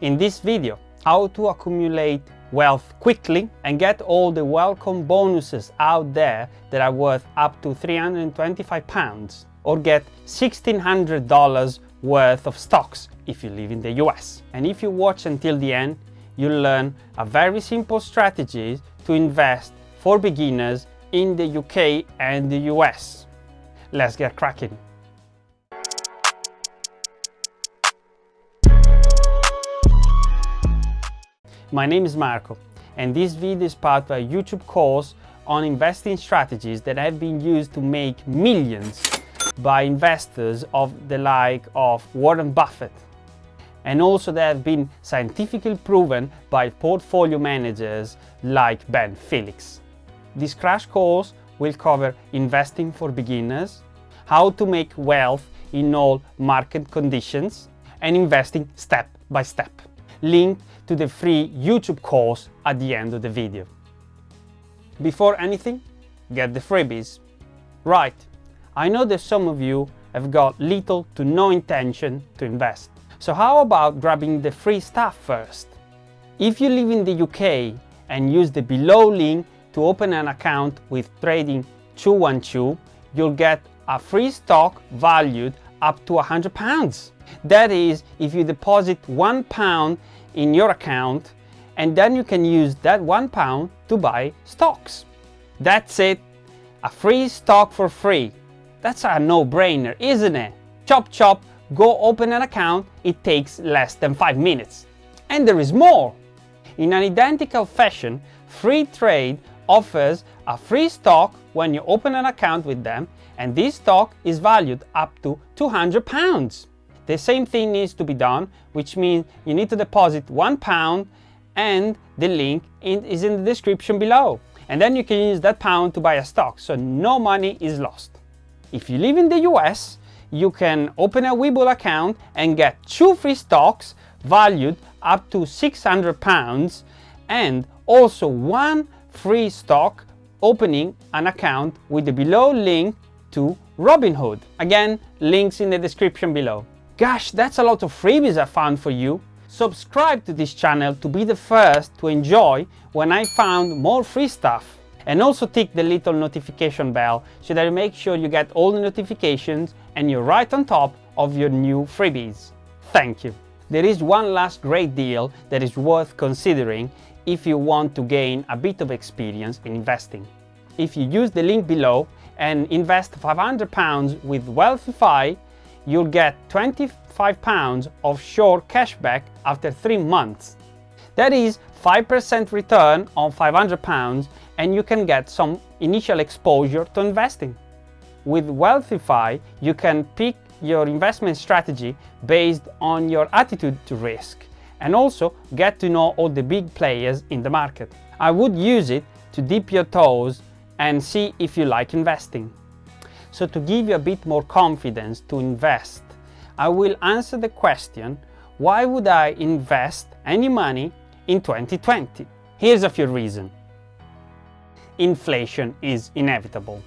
In this video, how to accumulate wealth quickly and get all the welcome bonuses out there that are worth up to £325, or get $1,600 worth of stocks if you live in the US. And if you watch until the end, you'll learn a very simple strategy to invest for beginners in the UK and the US. Let's get cracking. My name is Marco, and this video is part of a YouTube course on investing strategies that have been used to make millions by investors of the like of Warren Buffett, and also that have been scientifically proven by portfolio managers like Felix. This crash course will cover investing for beginners, how to make wealth in all market conditions, and investing step by step. Link to the free YouTube course at the end of the video. Before anything, get the freebies. Right, I know that some of you have got little to no intention to invest. So how about grabbing the free stuff first? If you live in the UK and use the below link to open an account with Trading 212, you'll get a free stock valued up to £100. That is, if you deposit £1 in your account, and then you can use that £1 to buy stocks. That's it, a free stock for free. That's a no-brainer, isn't it? Chop chop, go open an account, it takes less than 5 minutes. And there is more. In an identical fashion, Freetrade offers a free stock when you open an account with them, and this stock is valued up to £200. The same thing needs to be done, which means you need to deposit £1, and the link is in the description below. And then you can use that pound to buy a stock, so no money is lost. If you live in the US, you can open a Webull account and get 2 free stocks valued up to £600, and also 1 free stock opening an account with the below link to Robinhood. Again, links in the description below. Gosh, that's a lot of freebies I found for you. Subscribe to this channel to be the first to enjoy when I found more free stuff. And also tick the little notification bell so that you make sure you get all the notifications and you're right on top of your new freebies. Thank you. There is one last great deal that is worth considering if you want to gain a bit of experience in investing. If you use the link below and invest £500 with Wealthify, you'll get £25 of short cashback after 3 months. That is 5% return on £500, and you can get some initial exposure to investing. With Wealthify, you can pick your investment strategy based on your attitude to risk, and also get to know all the big players in the market. I would use it to dip your toes and see if you like investing. So to give you a bit more confidence to invest, I will answer the question, why would I invest any money in 2020? Here's a few reasons. Inflation is inevitable.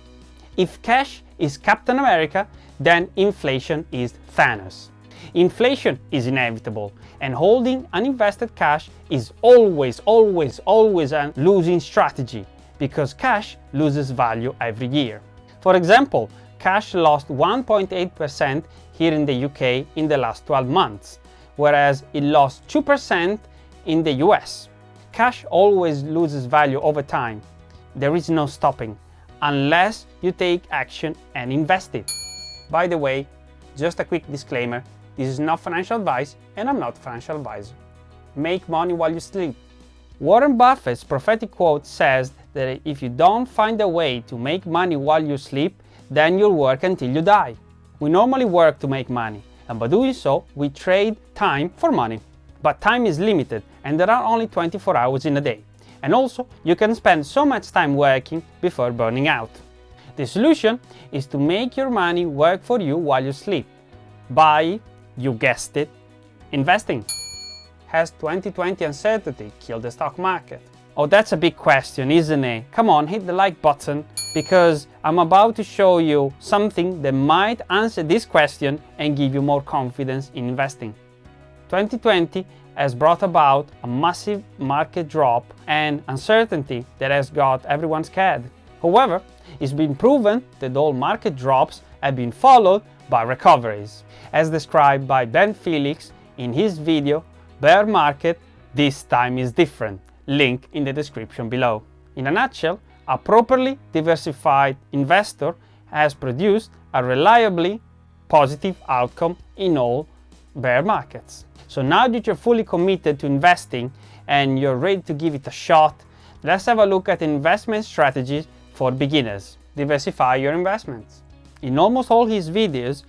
If cash is Captain America, then inflation is Thanos. Inflation is inevitable, and holding uninvested cash is always a losing strategy, because cash loses value every year. For example, cash lost 1.8% here in the UK in the last 12 months, whereas it lost 2% in the US. Cash always loses value over time. There is no stopping, unless you take action and invest it. By the way, just a quick disclaimer, this is not financial advice and I'm not a financial advisor. Make money while you sleep. Warren Buffett's prophetic quote says that if you don't find a way to make money while you sleep, then you'll work until you die. We normally work to make money, and by doing so, we trade time for money. But time is limited, and there are only 24 hours in a day. And also, you can spend so much time working before burning out. The solution is to make your money work for you while you sleep. By, you guessed it, investing. Has 2020 uncertainty killed the stock market? Oh, that's a big question, isn't it? Come on, hit the like button, because I'm about to show you something that might answer this question and give you more confidence in investing. 2020 has brought about a massive market drop and uncertainty that has got everyone scared. However, it's been proven that all market drops have been followed by recoveries. As described by Felix in his video, Bear Market, This Time is Different, link in the description below. In a nutshell, a properly diversified investor has produced a reliably positive outcome in all bear markets. So now that you're fully committed to investing and you're ready to give it a shot, let's have a look at investment strategies for beginners. Diversify your investments. In almost all his videos,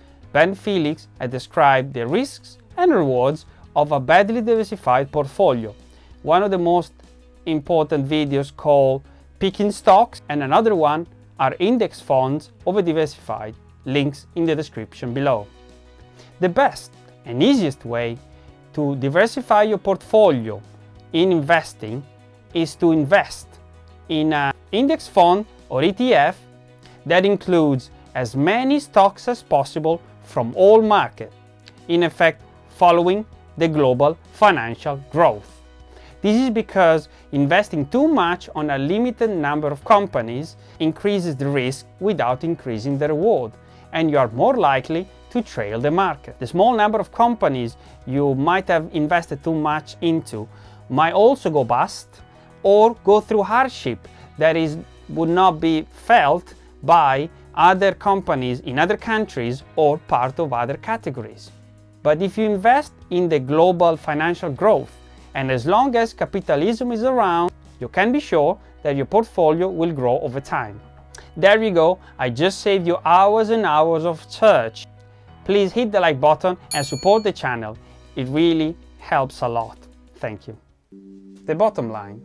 Felix has described the risks and rewards of a badly diversified portfolio. One of the most important videos called Picking Stocks, and another one are Index Funds Over-Diversified, links in the description below. The best and easiest way to diversify your portfolio in investing is to invest in an index fund or ETF that includes as many stocks as possible from all markets, in effect following the global financial growth. This is because investing too much on a limited number of companies increases the risk without increasing the reward, and you are more likely to trail the market. The small number of companies you might have invested too much into might also go bust or go through hardship that would not be felt by other companies in other countries or part of other categories. But if you invest in the global financial growth, and as long as capitalism is around, you can be sure that your portfolio will grow over time. There you go, I just saved you hours and hours of search. Please hit the like button and support the channel. It really helps a lot. Thank you. The bottom line.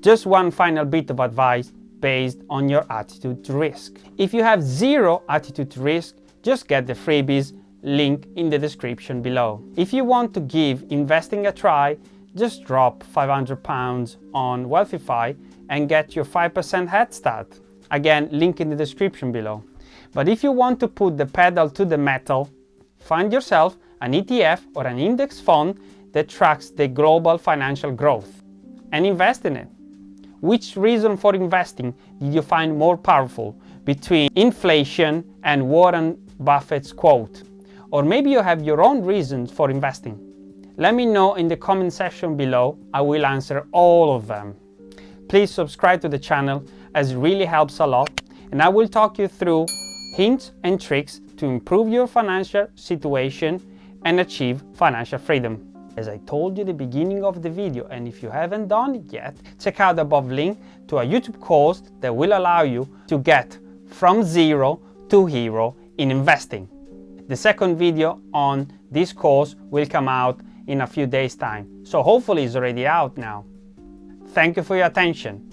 Just one final bit of advice based on your attitude to risk. If you have zero attitude to risk, just get the freebies, link in the description below. If you want to give investing a try, just drop £500 on Wealthify and get your 5% head start. Again, link in the description below. But if you want to put the pedal to the metal, find yourself an ETF or an index fund that tracks the global financial growth and invest in it. Which reason for investing did you find more powerful between inflation and Warren Buffett's quote? Or maybe you have your own reasons for investing. Let me know in the comment section below. I will answer all of them. Please subscribe to the channel as it really helps a lot, and I will talk you through hints and tricks to improve your financial situation and achieve financial freedom. As I told you at the beginning of the video, and if you haven't done it yet, check out the above link to a YouTube course that will allow you to get from zero to hero in investing. The second video on this course will come out in a few days' time, so hopefully it's already out now. Thank you for your attention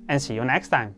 and see you next time.